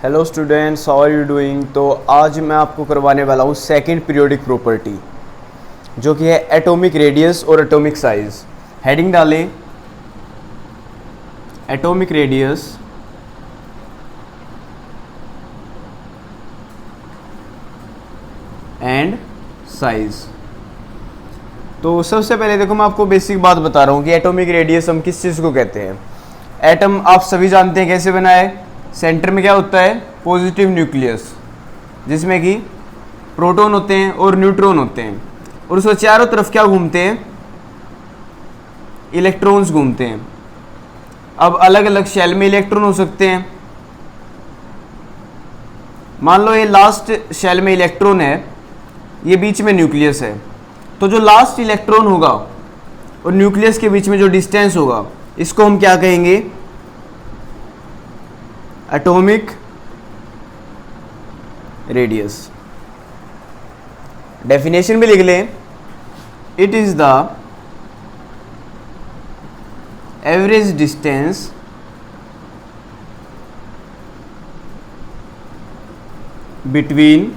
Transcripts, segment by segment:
Hello students, how are you doing. तो आज मैं आपको करवाने वाला हूँ सेकंड पीरियोडिक प्रॉपर्टी, जो कि है एटॉमिक रेडियस और एटॉमिक साइज। हेडिंग डालें एटॉमिक रेडियस एंड साइज। तो सबसे पहले देखो, मैं आपको बेसिक बात बता रहा हूँ कि एटॉमिक रेडियस हम किस चीज़ को कहते हैं। एटम आप सभी जानते हैं कैसे बना है। सेंटर में क्या होता है? पॉजिटिव न्यूक्लियस, जिसमें कि प्रोटॉन होते हैं और न्यूट्रॉन होते हैं, और उसके चारों तरफ क्या घूमते हैं? इलेक्ट्रॉन्स घूमते हैं। अब अलग अलग शेल में इलेक्ट्रॉन हो सकते हैं। मान लो ये लास्ट शेल में इलेक्ट्रॉन है, ये बीच में न्यूक्लियस है, तो जो लास्ट इलेक्ट्रॉन होगा और न्यूक्लियस के बीच में जो डिस्टेंस होगा, इसको हम क्या कहेंगे? Atomic radius. डेफिनेशन भी लिख लें, it is the average distance between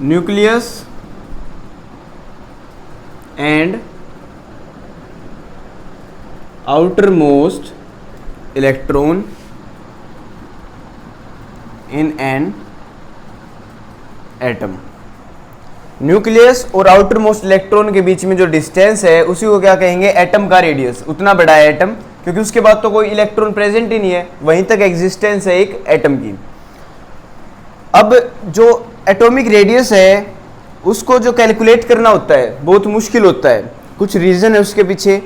nucleus and outermost electron in an atom। Nucleus और आउटर मोस्ट इलेक्ट्रॉन के बीच में जो डिस्टेंस है, उसी को क्या कहेंगे? एटम का रेडियस। उतना बड़ा है एटम, क्योंकि उसके बाद तो कोई इलेक्ट्रॉन प्रेजेंट ही नहीं है, वहीं तक एग्जिस्टेंस है एक एटम की। अब जो एटॉमिक रेडियस है, उसको जो कैलकुलेट करना होता है बहुत मुश्किल होता है। कुछ रीजन है उसके पीछे।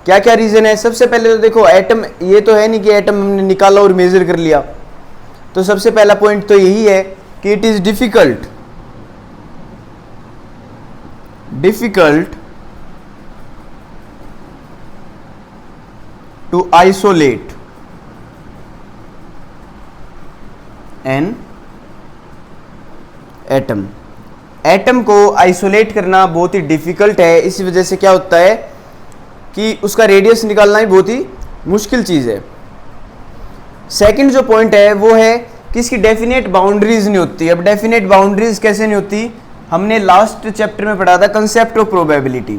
क्या क्या रीजन है? सबसे पहले तो देखो, एटम ये तो है नहीं कि एटम हमने निकाला और मेजर कर लिया। तो सबसे पहला पॉइंट तो यही है कि it is difficult to isolate an atom. Atom को आइसोलेट करना बहुत ही डिफिकल्ट है। इस वजह से क्या होता है कि उसका रेडियस निकालना ही बहुत ही मुश्किल चीज़ है। सेकंड जो पॉइंट है वो है कि इसकी डेफिनेट बाउंड्रीज नहीं होती। अब डेफिनेट बाउंड्रीज कैसे नहीं होती? हमने लास्ट चैप्टर में पढ़ा था concept of probability.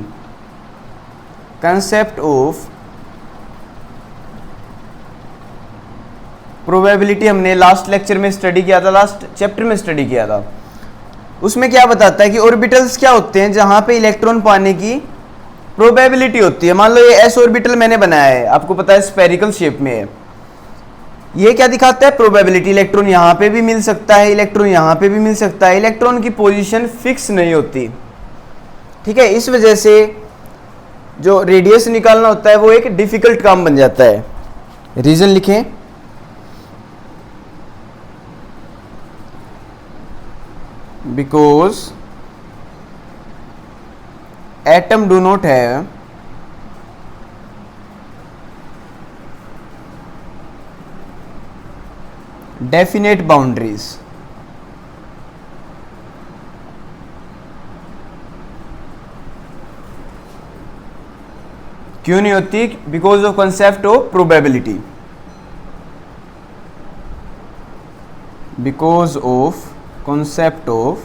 Concept of probability हमने लास्ट लेक्चर में स्टडी किया था, लास्ट चैप्टर में स्टडी किया था। उसमें क्या बताता है कि ऑर्बिटल्स क्या होते हैं जहां पे इलेक्ट्रॉन पाने की प्रोबेबिलिटी होती है। मान लो ये एस ऑर्बिटल मैंने बनाया है, आपको पता है स्फेरिकल शेप में है। ये क्या दिखाता है? प्रोबेबिलिटी। इलेक्ट्रॉन यहाँ पे भी मिल सकता है, इलेक्ट्रॉन यहाँ पे भी मिल सकता है। इलेक्ट्रॉन की पोजीशन फिक्स नहीं होती, ठीक है। इस वजह से जो रेडियस निकालना होता है वो एक डिफिकल्ट काम बन जाता है। रीजन लिखें, because atom do not have definite boundaries। क्यों नहीं होती? Because of concept of probability. Because of concept of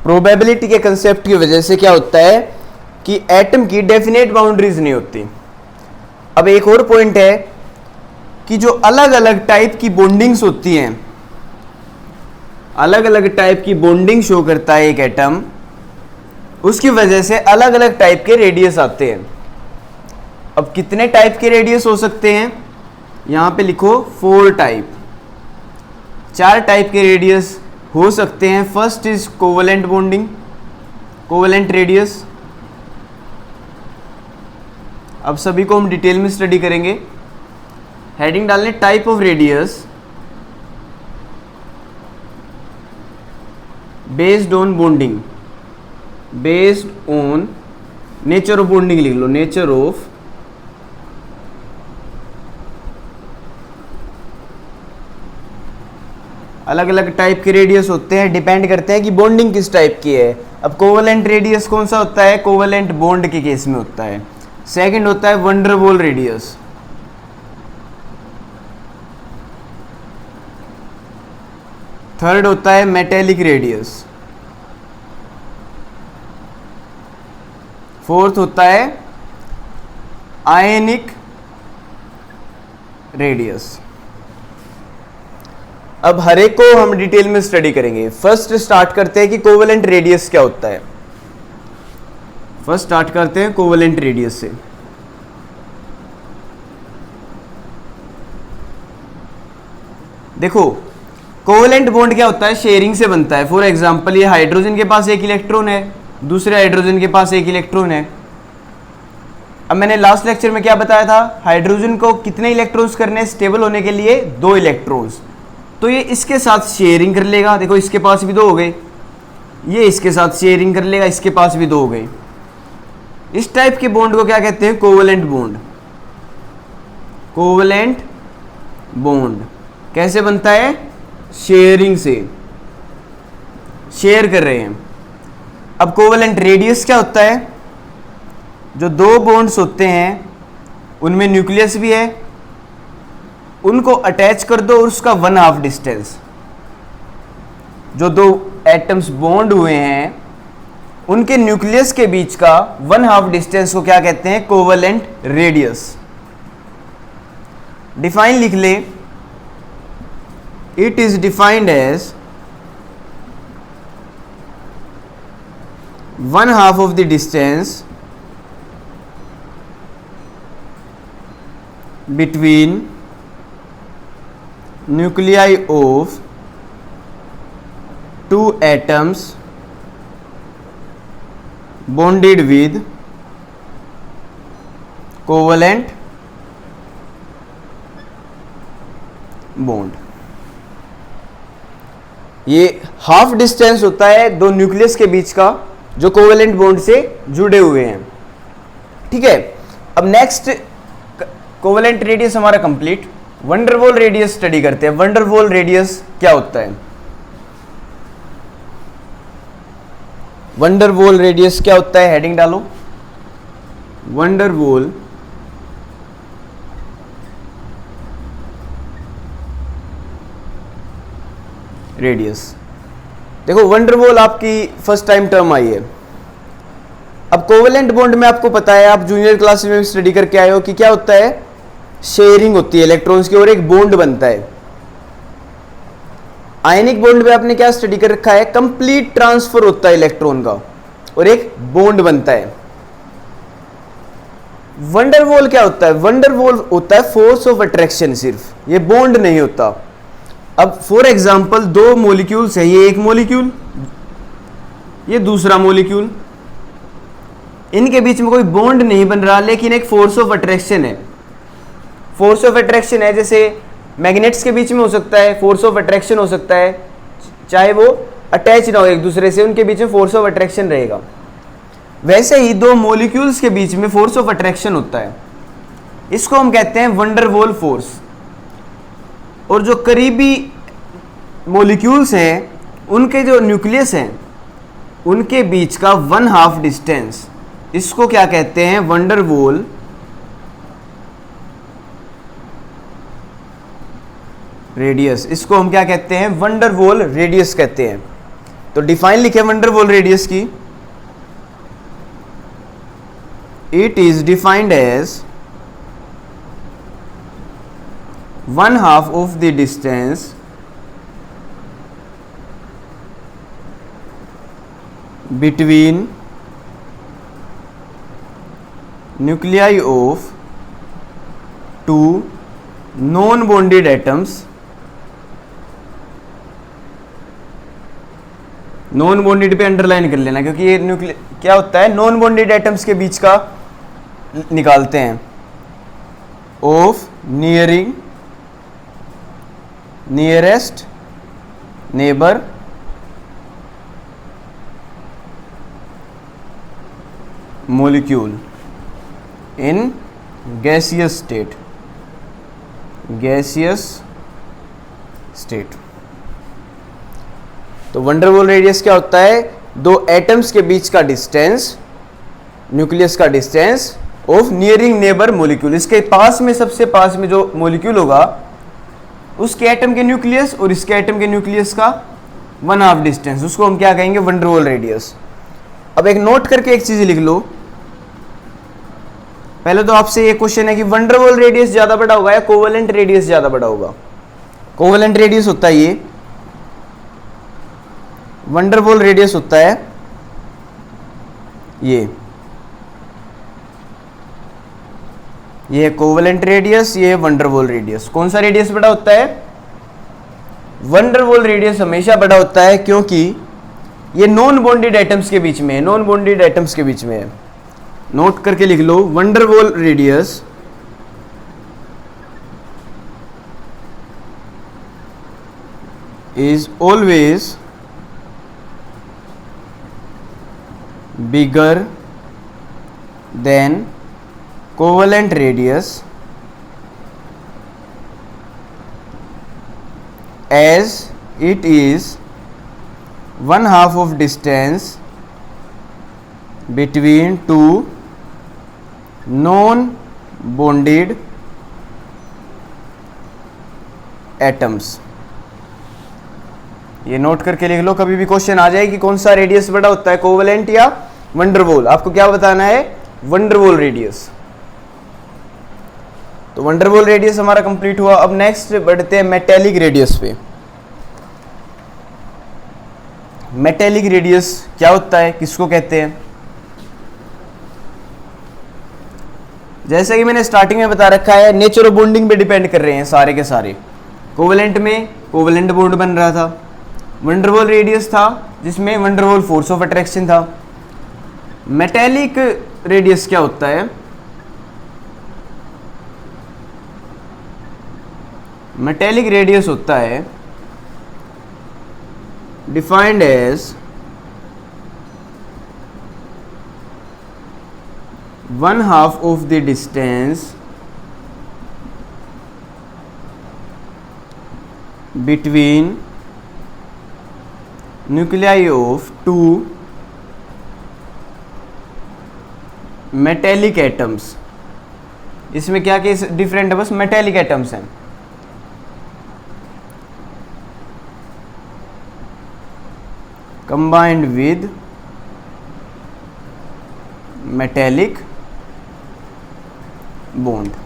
probability के कंसेप्ट की वजह से क्या होता है कि एटम की डेफिनेट बाउंड्रीज नहीं होती। अब एक और पॉइंट है कि जो अलग अलग टाइप की बॉन्डिंग्स होती हैं, अलग अलग टाइप की बॉन्डिंग शो करता है एक एटम, उसकी वजह से अलग अलग टाइप के रेडियस आते हैं। अब कितने टाइप के रेडियस हो सकते हैं? यहां पे लिखो 4 टाइप। 4 टाइप के रेडियस हो सकते हैं। First is covalent bonding, covalent radius. अब सभी को हम डिटेल में स्टडी करेंगे। हेडिंग डालने type of radius based on bonding, based on nature of bonding लिख लो, नेचर ऑफ अलग अलग टाइप के रेडियस होते हैं, डिपेंड करते हैं कि बॉन्डिंग किस टाइप की है। अब कोवेलेंट रेडियस कौन सा होता है? कोवेलेंट बॉन्ड के केस में होता है। सेकंड होता है वंडरवॉल रेडियस। थर्ड होता है मेटेलिक रेडियस। फोर्थ होता है आयनिक रेडियस। अब हर एक को हम डिटेल में स्टडी करेंगे। फर्स्ट स्टार्ट करते हैं कि कोवेलेंट रेडियस क्या होता है। फर्स्ट स्टार्ट करते हैं कोवेलेंट रेडियस से। देखो कोवेलेंट बॉन्ड क्या होता है? शेयरिंग से बनता है। फॉर एग्जांपल ये हाइड्रोजन के पास एक इलेक्ट्रॉन है, दूसरे हाइड्रोजन के पास एक इलेक्ट्रॉन है। अब मैंने लास्ट लेक्चर में क्या बताया था? हाइड्रोजन को कितने इलेक्ट्रॉन्स करने स्टेबल होने के लिए? 2 इलेक्ट्रॉन्स। तो ये इसके साथ शेयरिंग कर लेगा। देखो इसके पास भी 2 हो गए, ये इसके साथ शेयरिंग कर लेगा, इसके पास भी 2 हो गए। इस टाइप के बॉन्ड को क्या कहते हैं? Covalent bond. कोवेलेंट बॉन्ड कैसे बनता है? शेयरिंग से, शेयर कर रहे हैं। अब कोवेलेंट रेडियस क्या होता है? जो 2 बॉन्ड्स होते हैं उनमें न्यूक्लियस भी है, उनको अटैच कर दो और उसका 1/2 डिस्टेंस। जो 2 एटम्स बॉन्ड हुए हैं उनके न्यूक्लियस के बीच का 1/2 डिस्टेंस को क्या कहते हैं? Covalent radius. डिफाइन लिख ले। It is defined as 1/2 of the distance between nuclei of 2 atoms bonded with covalent bond। ये हाफ डिस्टेंस होता है 2 न्यूक्लियस के बीच का जो कोवेलेंट बॉन्ड से जुड़े हुए हैं। ठीक है, अब नेक्स्ट कोवेलेंट रेडियस हमारा कंप्लीट। वंडरवॉल रेडियस स्टडी करते हैं। वंडरवॉल रेडियस क्या होता है? वंडरवॉल रेडियस क्या होता है? हेडिंग डालो, वंडरवॉल रेडियस। देखो वंडरवॉल आपकी फर्स्ट टाइम टर्म आई है। अब कोवेलेंट बॉन्ड में आपको पता है, आप जूनियर क्लास में स्टडी करके आए हो कि क्या होता है? शेयरिंग होती है इलेक्ट्रॉन्स की और एक बॉन्ड बनता है। आयनिक बॉन्ड में आपने क्या स्टडी कर रखा है? कंप्लीट ट्रांसफर होता है इलेक्ट्रॉन का और एक बॉन्ड बनता है। वंडरवॉल क्या होता है? वंडरवॉल होता है फोर्स ऑफ अट्रैक्शन, सिर्फ, ये बॉन्ड नहीं होता। अब फॉर एग्जांपल 2 मॉलिक्यूल्स है, ये एक मॉलिक्यूल, ये दूसरा मॉलिक्यूल, इनके बीच में कोई बॉन्ड नहीं बन रहा लेकिन एक फोर्स ऑफ अट्रैक्शन है। फोर्स ऑफ अट्रैक्शन है, जैसे मैग्नेट्स के बीच में हो सकता है फोर्स ऑफ अट्रैक्शन हो सकता है, चाहे वो अटैच ना हो एक दूसरे से, उनके बीच में फोर्स ऑफ अट्रैक्शन रहेगा। वैसे ही 2 मॉलिक्यूल्स के बीच में फोर्स ऑफ अट्रैक्शन होता है, इसको हम कहते हैं वंडरवॉल फोर्स। और जो करीबी मॉलिक्यूल्स हैं उनके जो न्यूक्लियस हैं उनके बीच का 1/2 डिस्टेंस, इसको क्या कहते हैं? Van der Waals radius. इसको हम क्या कहते हैं? वंडरवॉल रेडियस कहते हैं। तो डिफाइन लिखे वंडरवॉल रेडियस की। It is defined as 1/2 of the distance between nuclei of 2 non-bonded atoms। Non bonded पे अंडरलाइन कर लेना क्योंकि ये क्या होता है? नॉन बॉन्डेड एटम्स के बीच का निकालते हैं। Of nearing nearest neighbour molecule in gaseous state, gaseous state। तो वंडरवॉल रेडियस क्या होता है? दो एटम्स के बीच का डिस्टेंस, न्यूक्लियस का distance of nearing neighbour molecule. इसके पास में, सबसे पास में जो मॉलिक्यूल होगा उसके एटम के न्यूक्लियस और इसके एटम के न्यूक्लियस का 1/2 डिस्टेंस, उसको हम क्या कहेंगे? Van der Waals radius. अब एक नोट करके एक चीज लिख लो। पहले तो आपसे ये क्वेश्चन है कि वंडरवॉल रेडियस ज्यादा बड़ा होगा या कोवेलेंट रेडियस ज्यादा बड़ा होगा? कोवेलेंट रेडियस होता है ये, वंडरवॉल रेडियस होता है ये कोवेलेंट रेडियस, ये वंडरवॉल रेडियस। कौन सा रेडियस बड़ा होता है? वंडरवॉल रेडियस हमेशा बड़ा होता है, क्योंकि ये नॉन बॉन्डेड एटम्स के बीच में है, नॉन बॉन्डेड एटम्स के बीच में है। नोट करके लिख लो, van der Waals radius is always bigger than covalent radius as it is 1/2 of distance between two non-bonded atoms। ये नोट करके लिख लो, कभी भी क्वेश्चन आ जाए कि कौन सा रेडियस बड़ा होता है, कोवेलेंट या वंडरवॉल, आपको क्या बताना है? Van der Waals radius. तो वंडरवॉल रेडियस हमारा कंप्लीट हुआ। अब नेक्स्ट बढ़ते हैं मेटेलिक रेडियस पे। मेटेलिक रेडियस क्या होता है, किसको कहते हैं? जैसा कि मैंने स्टार्टिंग में बता रखा है, नेचर ऑफ बॉन्डिंग पे डिपेंड कर रहे हैं सारे के सारे। कोवेलेंट में कोवेलेंट बॉन्ड बन रहा था, वंडरवॉल रेडियस था जिसमें वंडरवॉल फोर्स ऑफ अट्रैक्शन था। मेटेलिक रेडियस क्या होता है? मेटेलिक रेडियस होता है defined as 1/2 of the distance between nuclei of two metallic atoms। इसमें क्या केस डिफरेंट है? बस मेटेलिक एटम्स हैं। combined with metallic bond।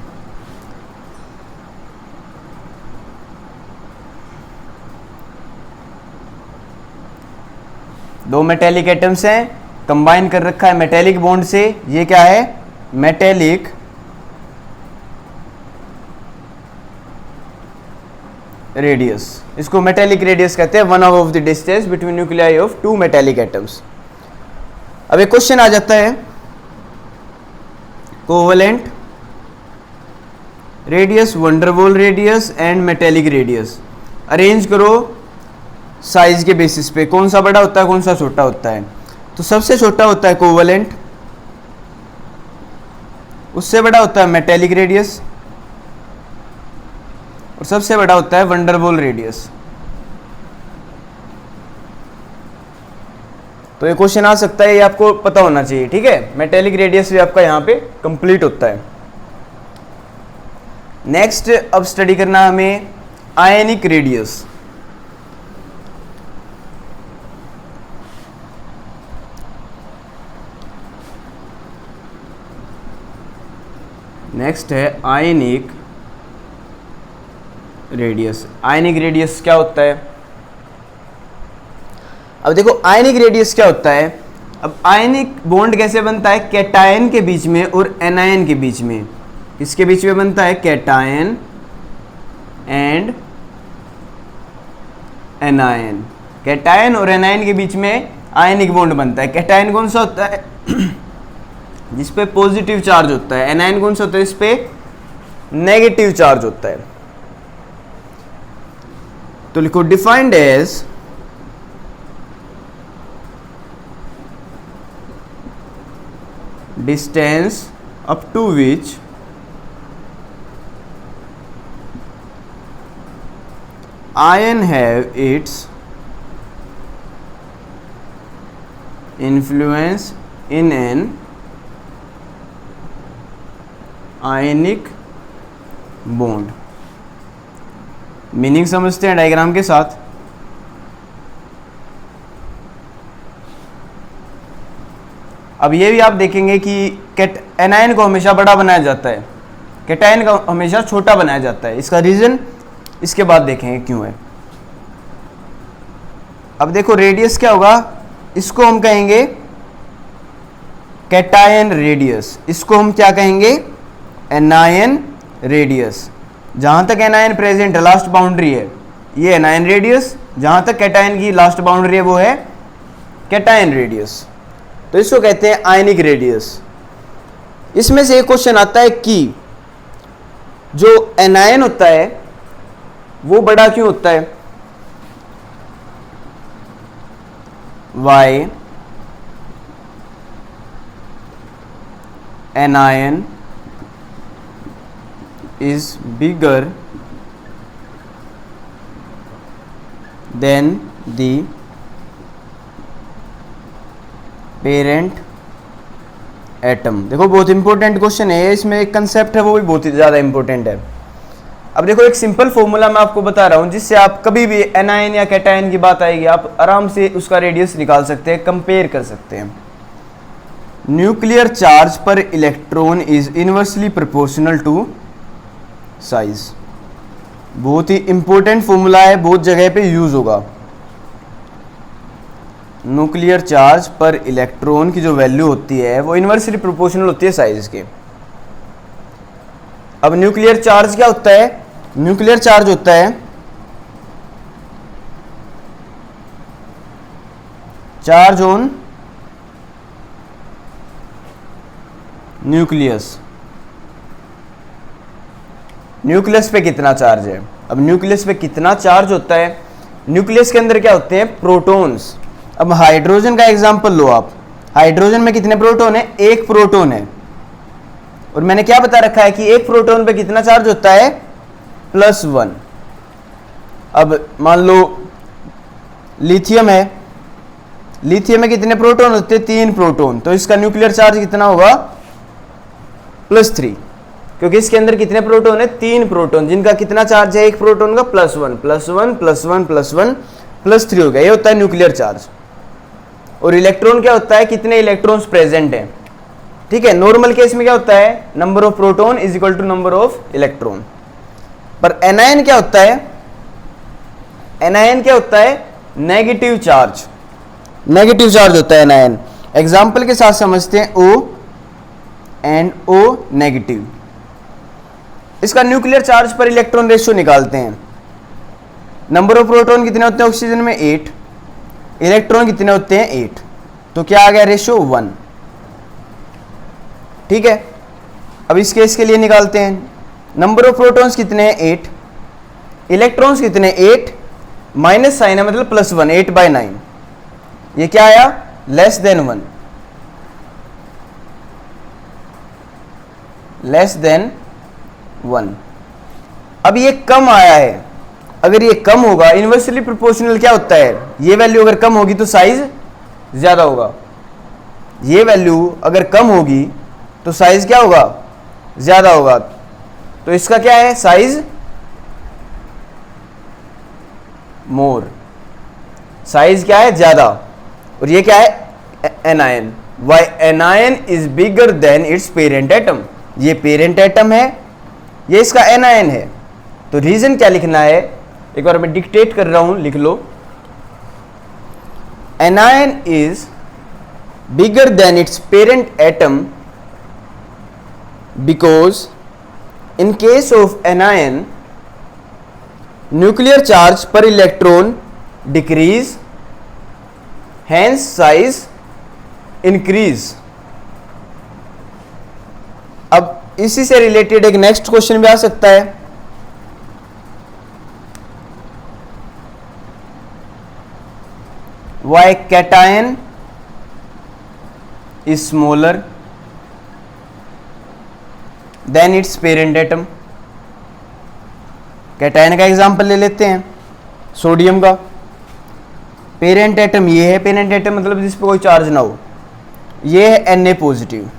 दो मेटेलिक एटम्स हैं, कंबाइन कर रखा है मेटेलिक बॉन्ड से। ये क्या है? Metallic radius. इसको मेटेलिक रेडियस कहते हैं, 1/2 of the distance between nuclei of two metallic atoms। अब एक क्वेश्चन आ जाता है, covalent radius, van der Waals radius and metallic radius arrange करो साइज के बेसिस पे, कौन सा बड़ा होता है, कौन सा छोटा होता है? तो सबसे छोटा होता है कोवेलेंट, उससे बड़ा होता है मेटेलिक रेडियस और सबसे बड़ा होता है वंडरवॉल रेडियस। तो ये क्वेश्चन आ सकता है, ये आपको पता होना चाहिए, ठीक है। मेटेलिक रेडियस भी आपका यहां पे कंप्लीट होता है। नेक्स्ट अब स्टडी करना हमें आयनिक रेडियस। नेक्स्ट है आयनिक रेडियस। आयनिक रेडियस क्या होता है? अब देखो आयनिक रेडियस क्या होता है। अब आयनिक बॉन्ड कैसे बनता है? कैटायन के बीच में और एनायन के बीच में। किसके बीच में बनता है? Cation and anion. कैटायन और एनायन के बीच में आयनिक बॉन्ड बनता है। कैटायन कौन सा होता है? जिस पे पॉजिटिव चार्ज होता है। एनायन कौन सा होता है? इस पे नेगेटिव चार्ज होता है। तो लिखो defined as distance up to which ion have its influence in an ionic bond. Meaning समझते हैं डायग्राम के साथ। अब ये भी आप देखेंगे कि एनायन को हमेशा बड़ा बनाया जाता है, कैटायन का हमेशा छोटा बनाया जाता है। इसका रीजन इसके बाद देखेंगे क्यों है। अब देखो रेडियस क्या होगा, इसको हम कहेंगे कैटायन रेडियस, इसको हम क्या कहेंगे, एनायन रेडियस। जहां तक एनायन प्रेजेंट है, लास्ट बाउंड्री है, ये एनायन रेडियस। जहां तक कैटायन की लास्ट बाउंड्री है वो है कैटायन रेडियस, तो इसको कहते हैं आयनिक रेडियस। इसमें से एक क्वेश्चन आता है कि जो एनायन होता है वो बड़ा क्यों होता है, why anion is bigger than the parent atom. देखो बहुत इंपॉर्टेंट क्वेश्चन है, इसमें एक कंसेप्ट है वो भी बहुत ही ज़्यादा इंपॉर्टेंट है। अब देखो एक सिंपल फॉर्मूला मैं आपको बता रहा हूँ जिससे आप कभी भी एनायन या कैटायन की बात आएगी आप आराम से उसका रेडियस निकाल सकते हैं, कंपेयर कर सकते हैं। Nuclear charge per electron is inversely proportional to size. बहुत ही इंपॉर्टेंट फॉर्मूला है, बहुत जगह पे यूज होगा। न्यूक्लियर चार्ज पर इलेक्ट्रॉन की जो वैल्यू होती है वो इनवर्सली प्रोपोर्शनल होती है साइज के। अब न्यूक्लियर चार्ज क्या होता है, न्यूक्लियर चार्ज होता है चार्ज ऑन न्यूक्लियस। न्यूक्लियस पे कितना चार्ज है। अब न्यूक्लियस पे कितना चार्ज होता है, न्यूक्लियस के अंदर क्या होते हैं, प्रोटॉन्स। अब हाइड्रोजन का एग्जांपल लो आप, हाइड्रोजन में कितने प्रोटॉन है, एक प्रोटॉन है। और मैंने क्या बता रखा है कि एक प्रोटॉन पे कितना चार्ज होता है, +1। अब मान लो लिथियम है, लिथियम में कितने प्रोटॉन होते हैं, 3 प्रोटॉन, तो इसका न्यूक्लियर चार्ज कितना होगा, +3, क्योंकि इसके अंदर कितने प्रोटॉन है, 3 प्रोटॉन, जिनका कितना चार्ज है, एक प्रोटॉन का +1 +1 +1 +1 +3 हो गया। ये होता है न्यूक्लियर चार्ज। और इलेक्ट्रॉन क्या होता है, कितने इलेक्ट्रॉन्स प्रेजेंट हैं। ठीक है, नॉर्मल केस में क्या होता है, number of proton is equal to number of electron. पर एनायन क्या होता है, एनायन क्या होता है, नेगेटिव चार्ज, नेगेटिव चार्ज होता है एनायन। एग्जाम्पल के साथ समझते हैं, O एंड O नेगेटिव। इसका nuclear charge per electron ratio निकालते हैं। नंबर ऑफ प्रोटॉन कितने होते हैं ऑक्सीजन में, 8, इलेक्ट्रॉन कितने होते हैं, 8, तो क्या आ गया रेशियो 1। ठीक है, अब इस केस के लिए निकालते हैं, नंबर ऑफ प्रोटॉन्स कितने हैं, 8, इलेक्ट्रॉन्स कितने, 8, माइनस साइन है मतलब +1, 8/9, ये क्या आया, लेस देन 1, लेस देन 1। अब ये कम आया है, अगर ये कम होगा, इनवर्सली प्रोपोर्शनल क्या होता है, ये वैल्यू अगर कम होगी तो साइज ज्यादा होगा, ये वैल्यू अगर कम होगी तो साइज क्या होगा, ज्यादा होगा। तो इसका क्या है, साइज मोर, साइज क्या है, ज्यादा। और ये क्या है, anion, why anion is bigger than its parent atom, ये पेरेंट एटम है, ये इसका एनायन है। तो रीजन क्या लिखना है, एक बार मैं डिक्टेट कर रहा हूं, लिख लो, anion is bigger than its parent atom because in case of anion nuclear charge per electron decrease, hence size increase. अब इसी से रिलेटेड एक नेक्स्ट क्वेश्चन भी आ सकता है, why cation is smaller than its parent atom। Cation का example ले लेते हैं, सोडियम का। पेरेंट एटम ये है, पेरेंट एटम मतलब जिस पे कोई चार्ज ना हो, ये है Na पॉजिटिव।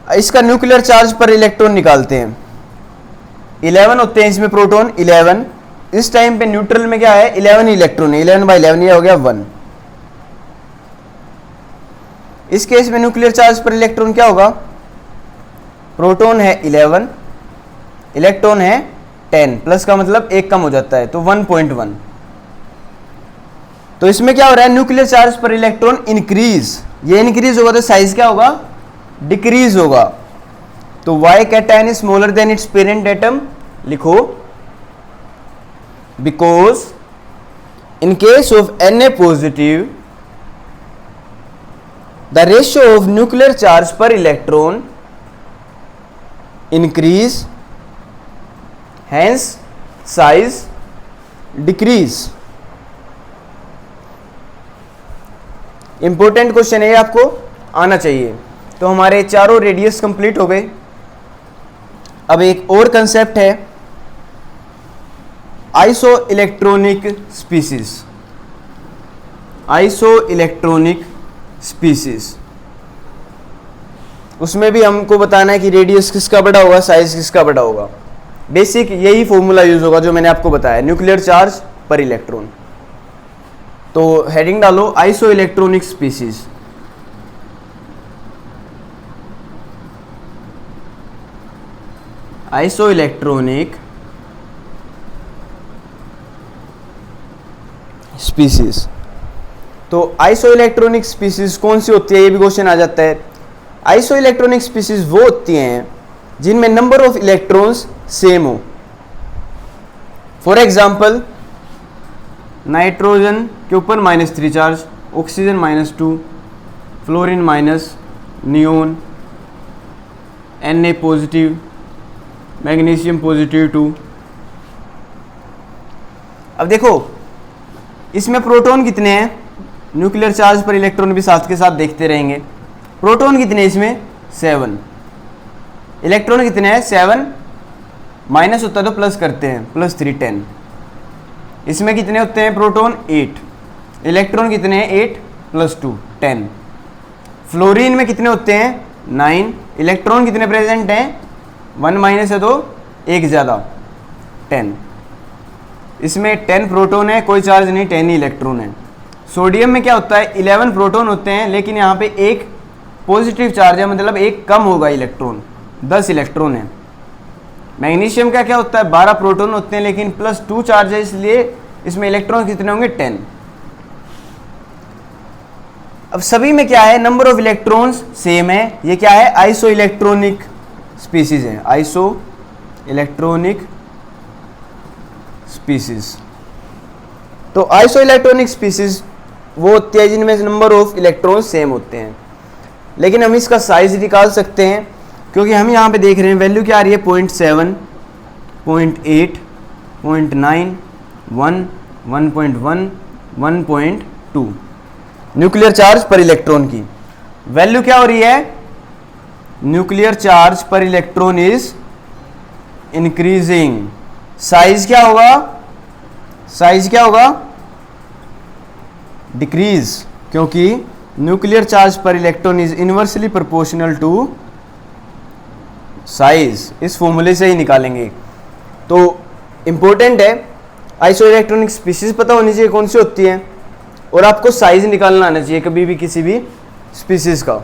इसका न्यूक्लियर चार्ज पर इलेक्ट्रॉन निकालते हैं, 11 होते हैं इसमें प्रोटॉन, 11। इस टाइम पे न्यूट्रल में क्या है, 11 इलेक्ट्रॉन है, 11/11 ये हो गया 1। इस केस में न्यूक्लियर चार्ज पर इलेक्ट्रॉन क्या होगा, प्रोटॉन है 11, इलेक्ट्रॉन है 10, प्लस का मतलब एक कम हो जाता है तो 1.1। तो इसमें क्या हो रहा है, nuclear charge per electron increase, ये इंक्रीज होगा तो साइज क्या होगा, डिक्रीज होगा। तो why cation is smaller than its parent atom, लिखो because in case of Na positive the ratio of nuclear charge per electron increase, hence size decrease. Important question है, आपको आना चाहिए। तो हमारे चारों रेडियस कंप्लीट हो गए। अब एक और कंसेप्ट है iso electronic species. Iso electronic species, उसमें भी हमको बताना है कि रेडियस किसका बड़ा होगा, साइज किसका बड़ा होगा। बेसिक यही फॉर्मूला यूज होगा जो मैंने आपको बताया, न्यूक्लियर चार्ज पर इलेक्ट्रॉन। तो हेडिंग डालो iso electronic species. Iso electronic species. तो आइसो इलेक्ट्रॉनिक स्पीसीज कौन सी होती है, ये भी क्वेश्चन आ जाता है। आइसो इलेक्ट्रॉनिक स्पीसीज वो होती हैं जिनमें नंबर ऑफ इलेक्ट्रॉन्स सेम हो। फॉर एग्जाम्पल नाइट्रोजन के ऊपर -3 charge, oxygen -2, fluorine minus, neon, Na positive, magnesium positive 2। अब देखो इसमें प्रोटॉन कितने हैं, न्यूक्लियर चार्ज पर इलेक्ट्रॉन भी साथ के साथ देखते रहेंगे। प्रोटॉन कितने हैं इसमें, 7। इलेक्ट्रॉन कितने हैं, 7, माइनस होता है तो प्लस करते हैं, +3 10। इसमें कितने होते हैं प्रोटॉन, 8। इलेक्ट्रॉन कितने हैं, 8 + 2 10। फ्लोरीन में कितने होते हैं, 9। इलेक्ट्रॉन कितने प्रेजेंट हैं, 1 माइनस है तो एक ज़्यादा, 10। इसमें 10 प्रोटॉन है, कोई चार्ज नहीं, 10 ही इलेक्ट्रॉन है। सोडियम में क्या होता है, 11 प्रोटॉन होते हैं, लेकिन यहाँ पे एक पॉजिटिव चार्ज है, मतलब एक कम होगा इलेक्ट्रॉन, 10 इलेक्ट्रॉन है। मैग्नीशियम का क्या होता है, 12 प्रोटॉन होते हैं, लेकिन +2 चार्ज है, इसलिए इसमें इलेक्ट्रॉन कितने होंगे, 10। अब सभी में क्या है, नंबर ऑफ इलेक्ट्रॉन्स सेम है। ये क्या है, आइसो इलेक्ट्रॉनिक स्पीसीज है, आइसो इलेक्ट्रॉनिक स्पीसीज। तो आइसो इलेक्ट्रॉनिक स्पीसीज वो होती है जिनमें नंबर ऑफ इलेक्ट्रॉन्स सेम होते हैं। लेकिन हम इसका साइज निकाल सकते हैं, क्योंकि हम यहाँ पे देख रहे हैं वैल्यू क्या आ रही है, 0.7, 0.8, 0.9, 1, 1.1, 1.2 न्यूक्लियर चार्ज पर इलेक्ट्रॉन की वैल्यू क्या हो रही है, nuclear charge per electron is increasing. Size क्या होगा, साइज क्या होगा, डिक्रीज, क्योंकि nuclear charge per electron is inversely proportional to size. इस फॉर्मूले से ही निकालेंगे। तो इंपॉर्टेंट है, आइसो इलेक्ट्रॉनिक स्पीसीज पता होनी चाहिए कौन सी होती है, और आपको साइज निकालना आना चाहिए कभी भी किसी भी स्पीसीज का।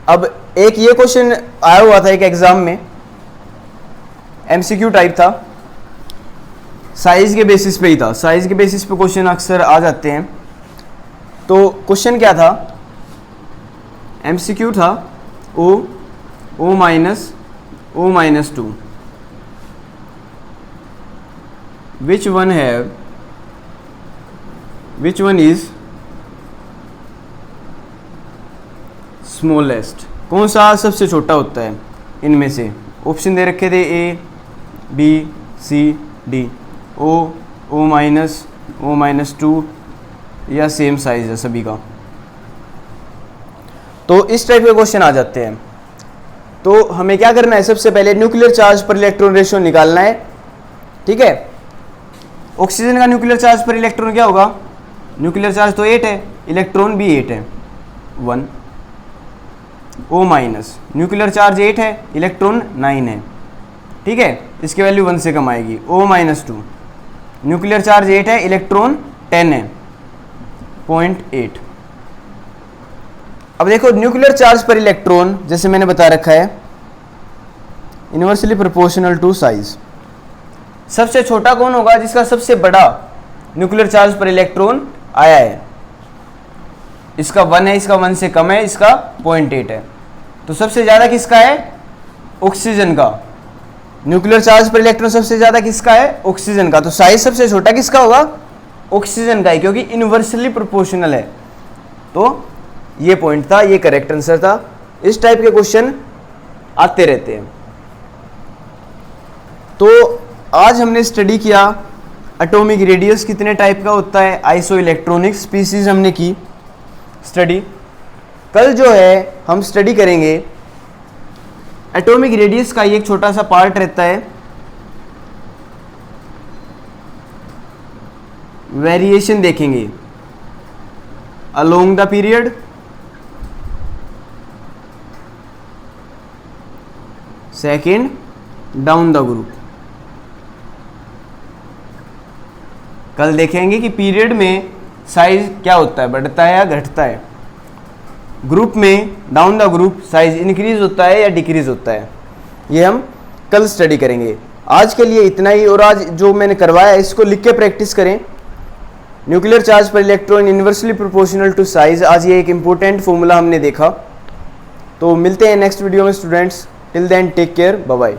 अब एक ये क्वेश्चन आया हुआ था एक एग्जाम में, MCQ टाइप था, साइज के बेसिस पे ही था। साइज के बेसिस पे क्वेश्चन अक्सर आ जाते हैं। तो क्वेश्चन क्या था, MCQ था O -2 which one is smallest, कौन सा सबसे छोटा होता है इनमें से। ऑप्शन दे रखे थे A, B, C, D। O -2 या सेम साइज है सभी का। तो इस टाइप के क्वेश्चन आ जाते हैं। तो हमें क्या करना है, सबसे पहले nuclear charge per electron ratio निकालना है, ठीक है। ऑक्सीजन का न्यूक्लियर चार्ज पर इलेक्ट्रॉन क्या होगा, न्यूक्लियर चार्ज तो 8 है, इलेक्ट्रॉन भी 8 है, 1 O माइनस, न्यूक्लियर चार्ज 8 है, इलेक्ट्रॉन 9 है, ठीक है, इसकी वैल्यू 1 से कम आएगी, O माइनस 2, न्यूक्लियर चार्ज 8 है, इलेक्ट्रॉन 10 है, 0.8। अब देखो न्यूक्लियर चार्ज पर इलेक्ट्रॉन जैसे मैंने बता रखा है इनवर्सली प्रोपोर्शनल टू साइज। सबसे छोटा कौन होगा, जिसका सबसे बड़ा न्यूक्लियर चार्ज पर इलेक्ट्रॉन आया है, इसका 1 है, इसका 1 से कम है, इसका 0.8 है। तो सबसे ज्यादा किसका है, ऑक्सीजन का। न्यूक्लियर चार्ज पर इलेक्ट्रॉन सबसे ज्यादा किसका है, ऑक्सीजन का। तो साइज सबसे छोटा किसका होगा, ऑक्सीजन का ही, क्योंकि इनवर्सली प्रोपोर्शनल है। तो ये पॉइंट था, ये करेक्ट आंसर था। इस टाइप के क्वेश्चन आते रहते हैं। तो आज हमने स्टडी किया एटॉमिक रेडियस कितने टाइप का होता है, आइसो इलेक्ट्रॉनिक स्पीसीज हमने की स्टडी। कल जो है हम स्टडी करेंगे एटॉमिक रेडियस का एक छोटा सा पार्ट रहता है वेरिएशन देखेंगे along the period, second down the group. कल देखेंगे कि पीरियड में साइज क्या होता है, बढ़ता है या घटता है। ग्रुप में down the group size increase होता है या डिक्रीज होता है। ये हम कल स्टडी करेंगे। आज के लिए इतना ही। और आज जो मैंने करवाया है इसको लिख के प्रैक्टिस करें। Nuclear charge per electron inversely proportional to size, आज ये एक इंपॉर्टेंट फॉर्मूला हमने देखा। तो मिलते हैं नेक्स्ट वीडियो में students. Till then take care, bye bye.